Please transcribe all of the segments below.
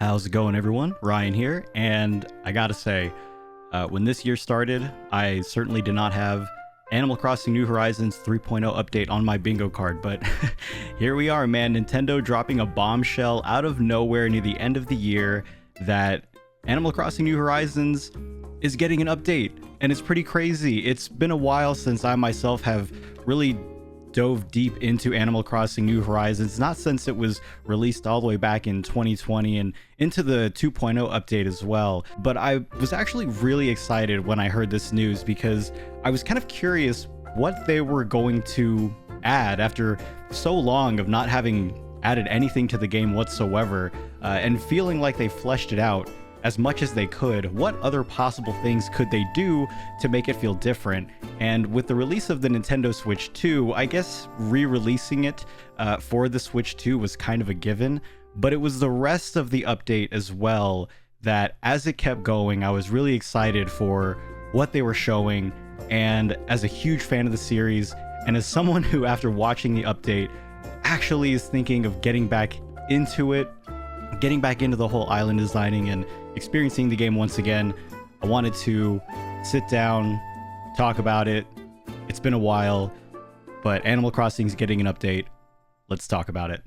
How's it going, everyone? Ryan here, and I gotta say, when this year started, I certainly did not have Animal Crossing New Horizons 3.0 update on my bingo card, but here we are, man. Nintendo dropping a bombshell out of nowhere near the end of the year that Animal Crossing New Horizons is getting an update, and it's pretty crazy. It's been a while since I myself have really dove deep into Animal Crossing New Horizons, not since it was released all the way back in 2020 and into the 2.0 update as well. But I was actually really excited when I heard this news because I was kind of curious what they were going to add after so long of not having added anything to the game whatsoever, and feeling like they fleshed it out as much as they could. What other possible things could they do to make it feel different? And with the release of the Nintendo Switch 2, I guess re-releasing it for the Switch 2 was kind of a given, but it was the rest of the update as well that, as it kept going, I was really excited for what they were showing. And as a huge fan of the series, and as someone who, after watching the update, actually is thinking of getting back into it, getting back into the whole island designing and experiencing the game once again, I wanted to sit down, talk about it. It's been a while, but Animal Crossing is getting an update. Let's talk about it.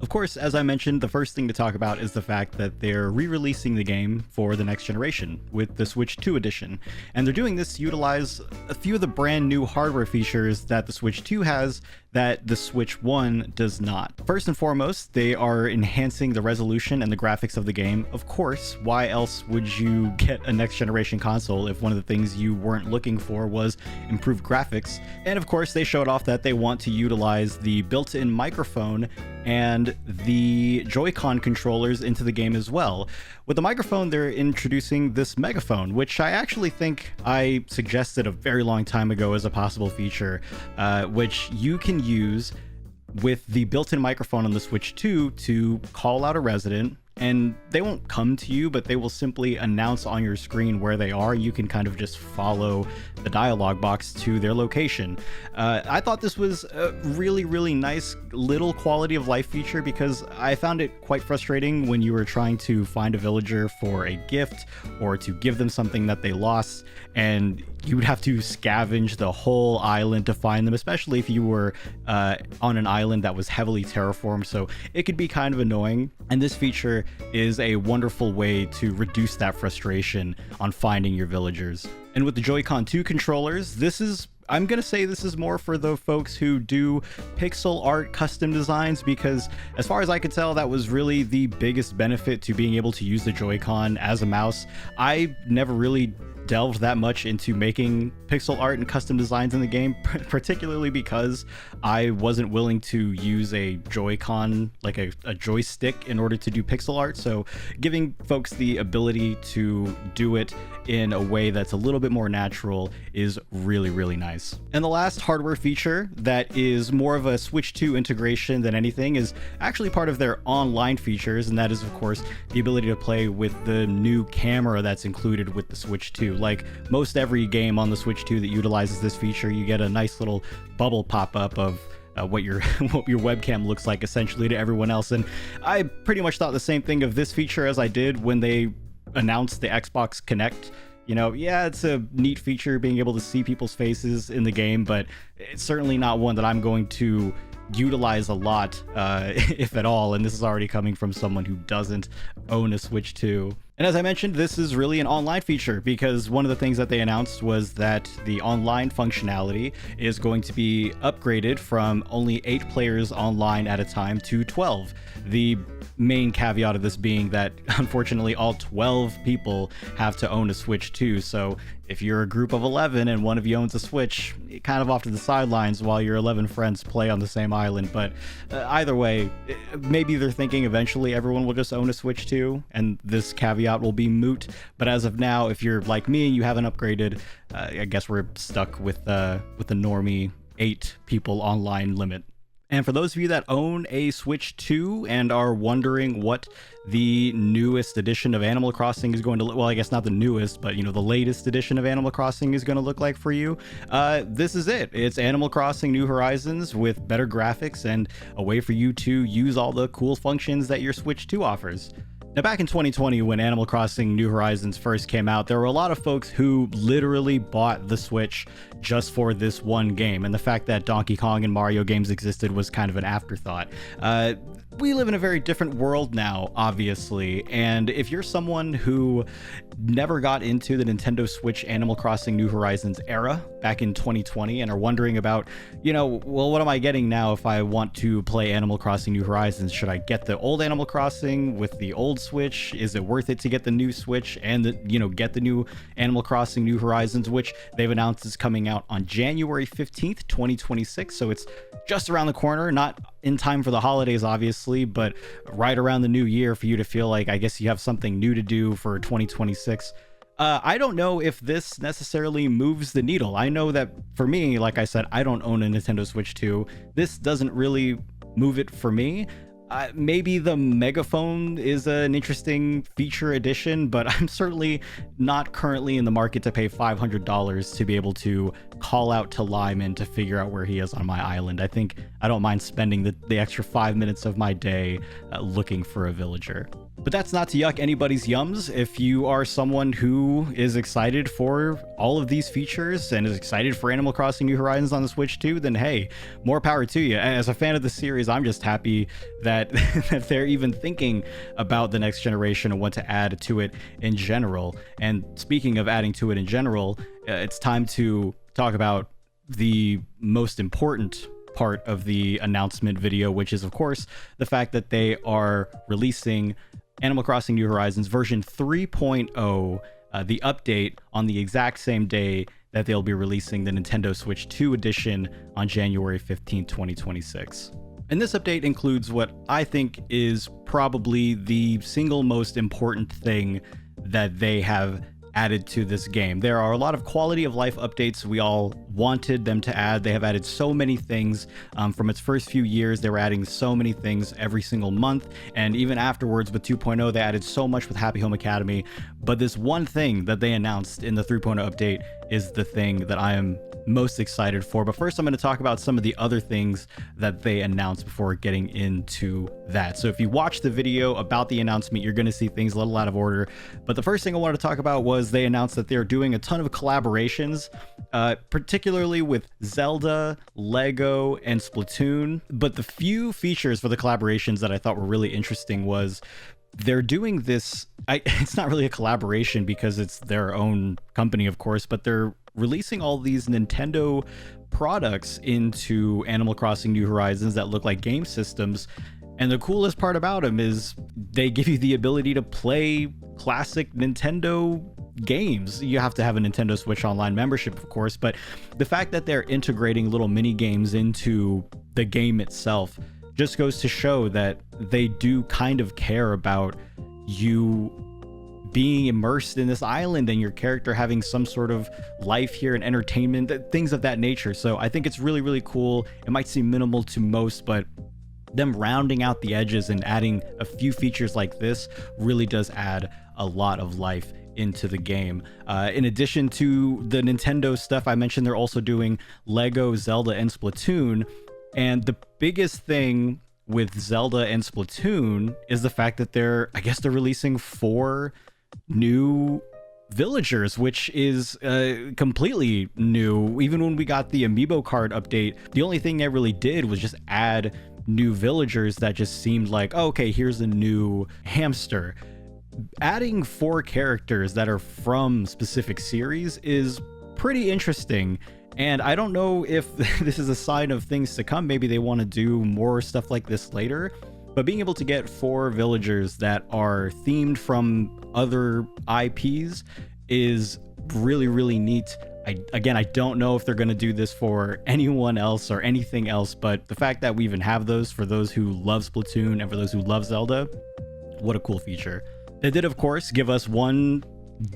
Of course, as I mentioned, the first thing to talk about is the fact that they're re-releasing the game for the next generation with the Switch 2 edition. And they're doing this to utilize a few of the brand new hardware features that the Switch 2 has that the Switch 1 does not. First and foremost, they are enhancing the resolution and the graphics of the game. Of course, why else would you get a next generation console if one of the things you weren't looking for was improved graphics? And of course, they showed off that they want to utilize the built-in microphone and the Joy-Con controllers into the game as well. With the microphone, they're introducing this megaphone, which I actually think I suggested a very long time ago as a possible feature, which you can use with the built-in microphone on the Switch 2 to call out a resident, and they won't come to you, but they will simply announce on your screen where they are. You can kind of just follow the dialogue box to their location. I thought this was a really nice little quality of life feature because I found it quite frustrating when you were trying to find a villager for a gift or to give them something that they lost, and you would have to scavenge the whole island to find them, especially if you were on an island that was heavily terraformed, so it could be kind of annoying. And this feature is a wonderful way to reduce that frustration on finding your villagers. And with the Joy-Con 2 controllers, I'm gonna say this is more for the folks who do pixel art custom designs, because as far as I could tell, that was really the biggest benefit to being able to use the Joy-Con as a mouse. I never really delved that much into making pixel art and custom designs in the game, particularly because I wasn't willing to use a Joy-Con, like a joystick, in order to do pixel art. So giving folks the ability to do it in a way that's a little bit more natural is really nice. And the last hardware feature that is more of a Switch 2 integration than anything is actually part of their online features, and that is, of course, the ability to play with the new camera that's included with the Switch 2. Like most every game on the Switch 2 that utilizes this feature, you get a nice little bubble pop up of what your webcam looks like essentially to everyone else. And I pretty much thought the same thing of this feature as I did when they announced the Xbox Connect. You know, yeah, it's a neat feature being able to see people's faces in the game, but it's certainly not one that I'm going to utilize a lot, if at all. And this is already coming from someone who doesn't own a Switch 2. And as I mentioned, this is really an online feature because one of the things that they announced was that the online functionality is going to be upgraded from only 8 players online at a time to 12. The main caveat of this being that unfortunately all 12 people have to own a Switch 2. So if you're a group of 11 and one of you owns a Switch, you're kind of off to the sidelines while your 11 friends play on the same island. But either way, maybe they're thinking eventually everyone will just own a Switch 2 and this caveat will be moot. But as of now, if you're like me and you haven't upgraded, I guess we're stuck with the normie 8 people online limit. And for those of you that own a Switch 2 and are wondering what the newest edition of Animal Crossing is going to look, well, I guess not the newest, but the latest edition of Animal Crossing is going to look like for you, this is it. It's Animal Crossing New Horizons with better graphics and a way for you to use all the cool functions that your Switch 2 offers. Now, back in 2020, when Animal Crossing New Horizons first came out, there were a lot of folks who literally bought the Switch just for this one game, and the fact that Donkey Kong and Mario games existed was kind of an afterthought. We live in a very different world now, obviously, and if you're someone who never got into the Nintendo Switch Animal Crossing New Horizons era back in 2020 and are wondering about, well, what am I getting now if I want to play Animal Crossing New Horizons? Should I get the old Animal Crossing with the old Switch? Is it worth it to get the new Switch and get the new Animal Crossing New Horizons, which they've announced is coming out on January 15th, 2026. So it's just around the corner, not in time for the holidays, obviously, but right around the new year for you to feel like, I guess you have something new to do for 2026. I don't know if this necessarily moves the needle. I know that for me, like I said, I don't own a Nintendo Switch 2. This doesn't really move it for me. Maybe the megaphone is an interesting feature addition, but I'm certainly not currently in the market to pay $500 to be able to call out to Lyman to figure out where he is on my island. I think I don't mind spending the extra 5 minutes of my day looking for a villager. But that's not to yuck anybody's yums. If you are someone who is excited for all of these features and is excited for Animal Crossing New Horizons on the Switch too, then hey, more power to you. As a fan of the series, I'm just happy that, that they're even thinking about the next generation and what to add to it in general. And speaking of adding to it in general, it's time to talk about the most important part of the announcement video, which is, of course, the fact that they are releasing Animal Crossing New Horizons version 3.0, the update, on the exact same day that they'll be releasing the Nintendo Switch 2 edition on January 15, 2026. And this update includes what I think is probably the single most important thing that they have added to this game. There are a lot of quality of life updates we all wanted them to add. They have added so many things from its first few years. They were adding so many things every single month, and even afterwards with 2.0 they added so much with Happy Home Academy. But this one thing that they announced in the 3.0 update is the thing that I am most excited for. But first, I'm going to talk about some of the other things that they announced before getting into that. So if you watch the video about the announcement, you're going to see things a little out of order. But the first thing I wanted to talk about was they announced that they're doing a ton of collaborations, particularly with Zelda, Lego, and Splatoon. But the few features for the collaborations that I thought were really interesting was they're doing this, it's not really a collaboration because it's their own company, of course, but they're releasing all these Nintendo products into Animal Crossing New Horizons that look like game systems. And the coolest part about them is they give you the ability to play classic Nintendo games. You have to have a Nintendo Switch Online membership, of course, but the fact that they're integrating little mini games into the game itself just goes to show that they do kind of care about you being immersed in this island and your character having some sort of life here and entertainment, things of that nature. So I think it's really, really cool. It might seem minimal to most, but them rounding out the edges and adding a few features like this really does add a lot of life into the game. In addition to the Nintendo stuff I mentioned, they're also doing Lego, Zelda, and Splatoon. And the biggest thing with Zelda and Splatoon is the fact that they're releasing 4 new villagers, which is completely new. Even when we got the amiibo card update, the only thing they really did was just add new villagers that just seemed like, oh, okay, here's a new hamster. Adding 4 characters that are from specific series is pretty interesting. And I don't know if this is a sign of things to come. Maybe they want to do more stuff like this later. But being able to get 4 villagers that are themed from other IPs is really, really neat. I don't know if they're going to do this for anyone else or anything else, but the fact that we even have those for those who love Splatoon and for those who love Zelda, what a cool feature. They did, of course, give us one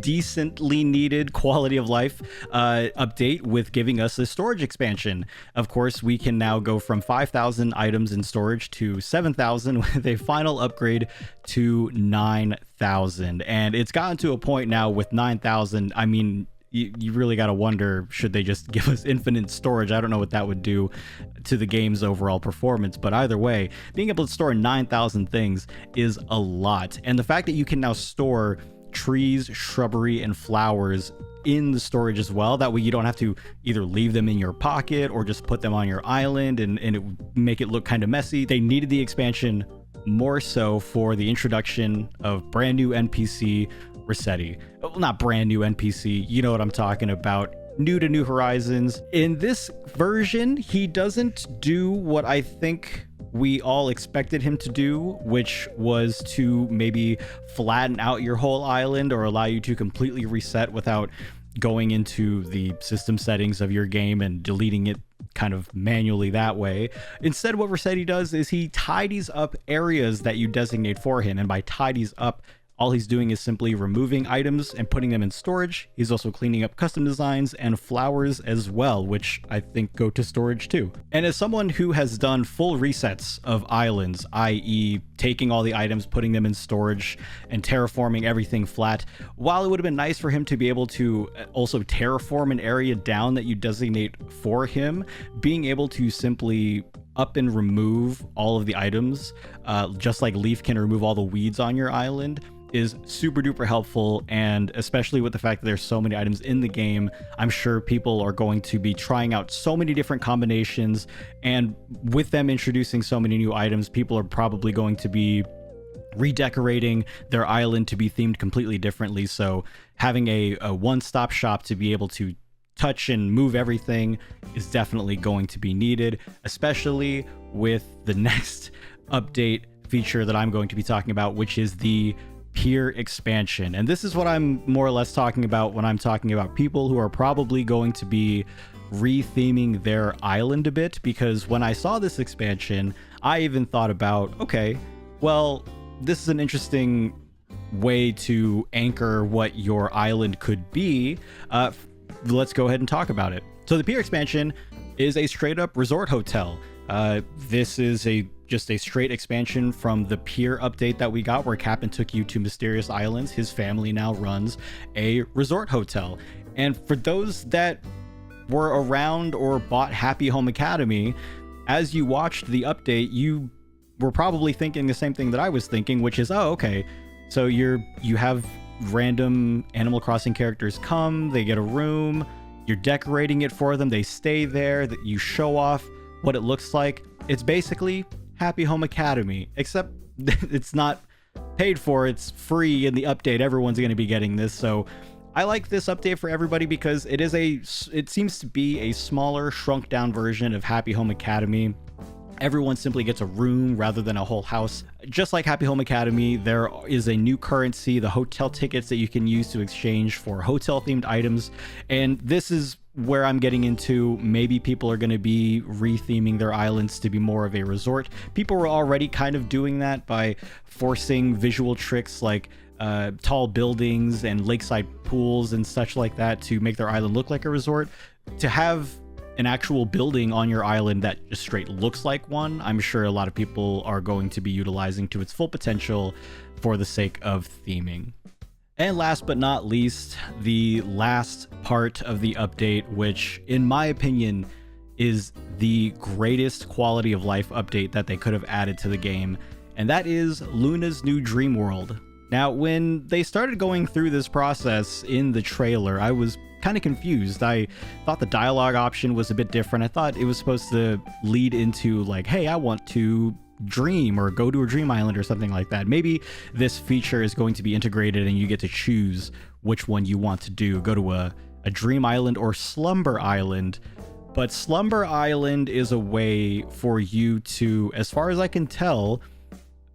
decently needed quality of life update with giving us a storage expansion. Of course, we can now go from 5,000 items in storage to 7,000 with a final upgrade to 9,000. And it's gotten to a point now with 9,000. I mean, you really got to wonder, should they just give us infinite storage? I don't know what that would do to the game's overall performance, but either way, being able to store 9,000 things is a lot. And the fact that you can now store trees, shrubbery, and flowers in the storage as well, that way you don't have to either leave them in your pocket or just put them on your island and it would make it look kind of messy. They needed the expansion more so for the introduction of brand new NPC Rossetti. Well, not brand new NPC, you know what I'm talking about. New to New Horizons. In this version, he doesn't do what I think we all expected him to do, which was to maybe flatten out your whole island or allow you to completely reset without going into the system settings of your game and deleting it kind of manually that way. Instead, what Rossetti does is he tidies up areas that you designate for him, and by tidies up, all he's doing is simply removing items and putting them in storage. He's also cleaning up custom designs and flowers as well, which I think go to storage too. And as someone who has done full resets of islands, i.e. taking all the items, putting them in storage, and terraforming everything flat, while it would have been nice for him to be able to also terraform an area down that you designate for him, being able to simply up and remove all of the items, just like Leaf can remove all the weeds on your island, is super duper helpful. And especially with the fact that there's so many items in the game, I'm sure people are going to be trying out so many different combinations, and with them introducing so many new items, people are probably going to be redecorating their island to be themed completely differently. So having a one-stop shop to be able to touch and move everything is definitely going to be needed, especially with the next update feature that I'm going to be talking about, which is the Pier expansion. And this is what I'm more or less talking about when I'm talking about people who are probably going to be retheming their island a bit, because when I saw this expansion, I even thought about, okay, well, this is an interesting way to anchor what your island could be. Let's go ahead and talk about it. So the Pier expansion is a straight up resort hotel. This is just a straight expansion from the Pier update that we got, where Captain took you to mysterious islands. His family now runs a resort hotel. And for those that were around or bought Happy Home Academy, as you watched the update, you were probably thinking the same thing that I was thinking, which is, oh, okay, so you have random Animal Crossing characters come, they get a room, you're decorating it for them, they stay there, that you show off what it looks like. It's basically Happy Home Academy, except it's not paid for, it's free in the update. Everyone's going to be getting this. So I like this update for everybody because it seems to be a smaller, shrunk down version of Happy Home Academy. Everyone simply gets a room rather than a whole house. Just like Happy Home Academy, there is a new currency, the hotel tickets that you can use to exchange for hotel themed items. And this is where I'm getting into, maybe people are going to be retheming their islands to be more of a resort. People were already kind of doing that by forcing visual tricks like tall buildings and lakeside pools and such like that to make their island look like a resort. To have an actual building on your island that just straight looks like one, I'm sure a lot of people are going to be utilizing to its full potential for the sake of theming. And last but not least, the last part of the update, which in my opinion is the greatest quality of life update that they could have added to the game, and that is Luna's new dream world. Now, when they started going through this process in the trailer, I was kind of confused. I thought the dialogue option was a bit different. I thought it was supposed to lead into like, hey, I want to dream or go to a dream island or something like that. Maybe this feature is going to be integrated and you get to choose which one you want to do. Go to a dream island or slumber island. But slumber island is a way for you to, as far as I can tell,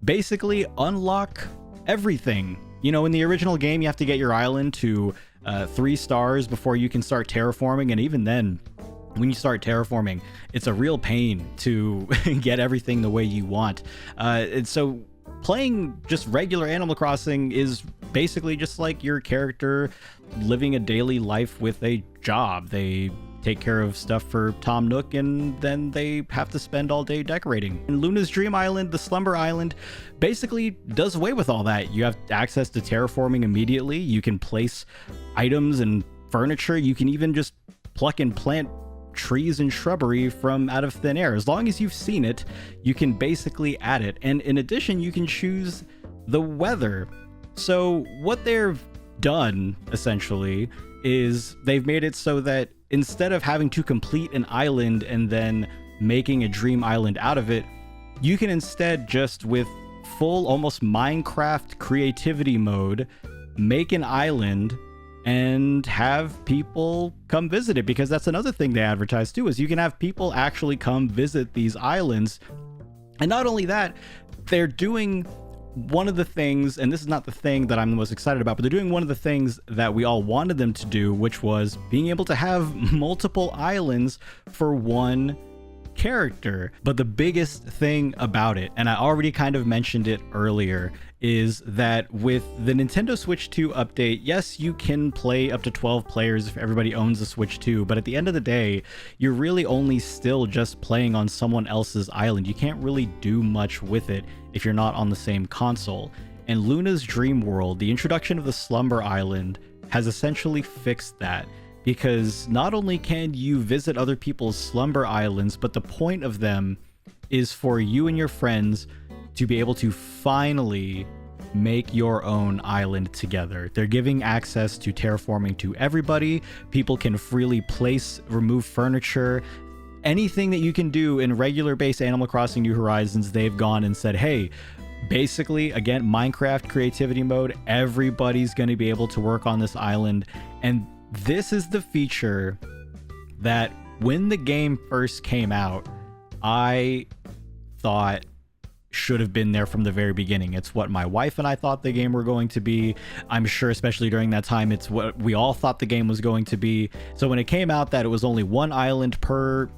basically unlock everything. You know, in the original game, you have to get your island to 3 stars before you can start terraforming, and even then, when you start terraforming, it's a real pain to get everything the way you want. And so playing just regular Animal Crossing is basically just like your character living a daily life with a job. They take care of stuff for Tom Nook, and then they have to spend all day decorating. And Luna's Dream Island, the Slumber Island, basically does away with all that. You have access to terraforming immediately. You can place items and furniture. You can even just pluck and plant trees and shrubbery from out of thin air. As long as you've seen it, you can basically add it. And in addition, you can choose the weather. So what they've done essentially is they've made it so that instead of having to complete an island and then making a dream island out of it, you can instead just, with full almost Minecraft creativity mode, make an island and have people come visit it. Because that's another thing they advertise too, is you can have people actually come visit these islands. And not only that, they're doing one of the things, and this is not the thing that I'm the most excited about, but they're doing one of the things that we all wanted them to do, which was being able to have multiple islands for one character. But the biggest thing about it, and I already kind of mentioned it earlier, is that with the Nintendo Switch 2 update, yes, you can play up to 12 players if everybody owns the Switch 2, but at the end of the day, you're really only still just playing on someone else's island. You can't really do much with it if you're not on the same console. And Luna's Dream World, the introduction of the Slumber Island, has essentially fixed that. Because not only can you visit other people's slumber islands, but the point of them is for you and your friends to be able to finally make your own island together. They're giving access to terraforming to everybody. People can freely place, remove furniture, anything that you can do in regular base Animal Crossing New Horizons. They've gone and said, hey, basically, again, Minecraft creativity mode, everybody's going to be able to work on this island. And this is the feature that when the game first came out, I thought should have been there from the very beginning. It's what my wife and I thought the game were going to be. I'm sure, especially during that time, it's what we all thought the game was going to be. So when it came out that it was only one island per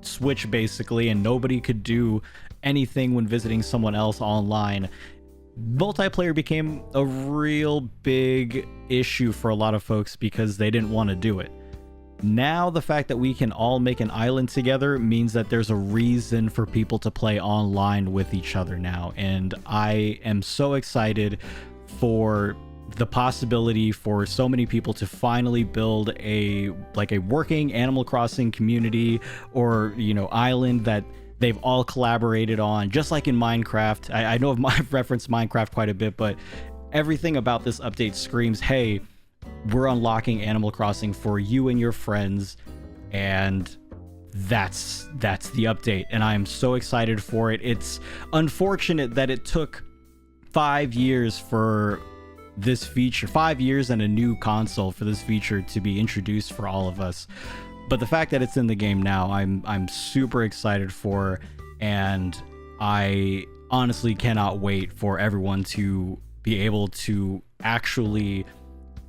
Switch, basically, and nobody could do anything when visiting someone else online, multiplayer became a real big issue for a lot of folks because they didn't want to do it. Now the fact that we can all make an island together means that there's a reason for people to play online with each other now, and I am so excited for the possibility for so many people to finally build a working Animal Crossing community, or island that they've all collaborated on, just like in Minecraft. I know I've referenced Minecraft quite a bit, but everything about this update screams, hey, we're unlocking Animal Crossing for you and your friends, and that's the update, and I'm so excited for it. It's unfortunate that it took 5 years for this feature, 5 years and a new console for this feature to be introduced for all of us. But the fact that it's in the game now, I'm super excited for, and I honestly cannot wait for everyone to be able to actually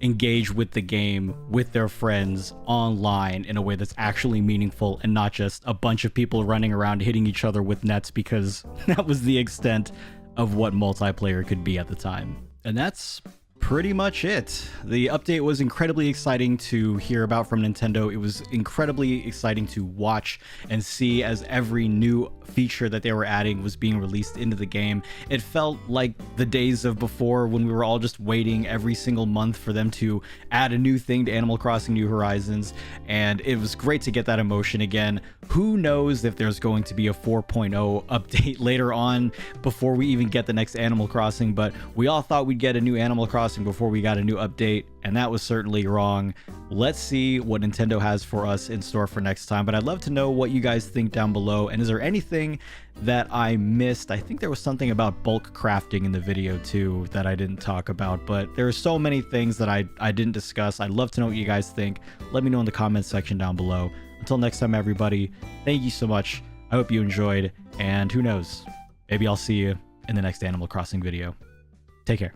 engage with the game with their friends online in a way that's actually meaningful, and not just a bunch of people running around hitting each other with nets, because that was the extent of what multiplayer could be at the time. And that's pretty much it. The update was incredibly exciting to hear about from Nintendo. It was incredibly exciting to watch and see as every new feature that they were adding was being released into the game. It felt like the days of before, when we were all just waiting every single month for them to add a new thing to Animal Crossing New Horizons, and it was great to get that emotion again. Who knows if there's going to be a 4.0 update later on before we even get the next Animal Crossing, but we all thought we'd get a new Animal Crossing before we got a new update, and that was certainly wrong. Let's see what Nintendo has for us in store for next time, but I'd love to know what you guys think down below. And is there anything that I missed? I think there was something about bulk crafting in the video too that I didn't talk about, but there are so many things that I didn't discuss. I'd love to know what you guys think. Let me know in the comments section down below. Until next time, everybody, thank you so much. I hope you enjoyed, and who knows, maybe I'll see you in the next Animal Crossing video. Take care.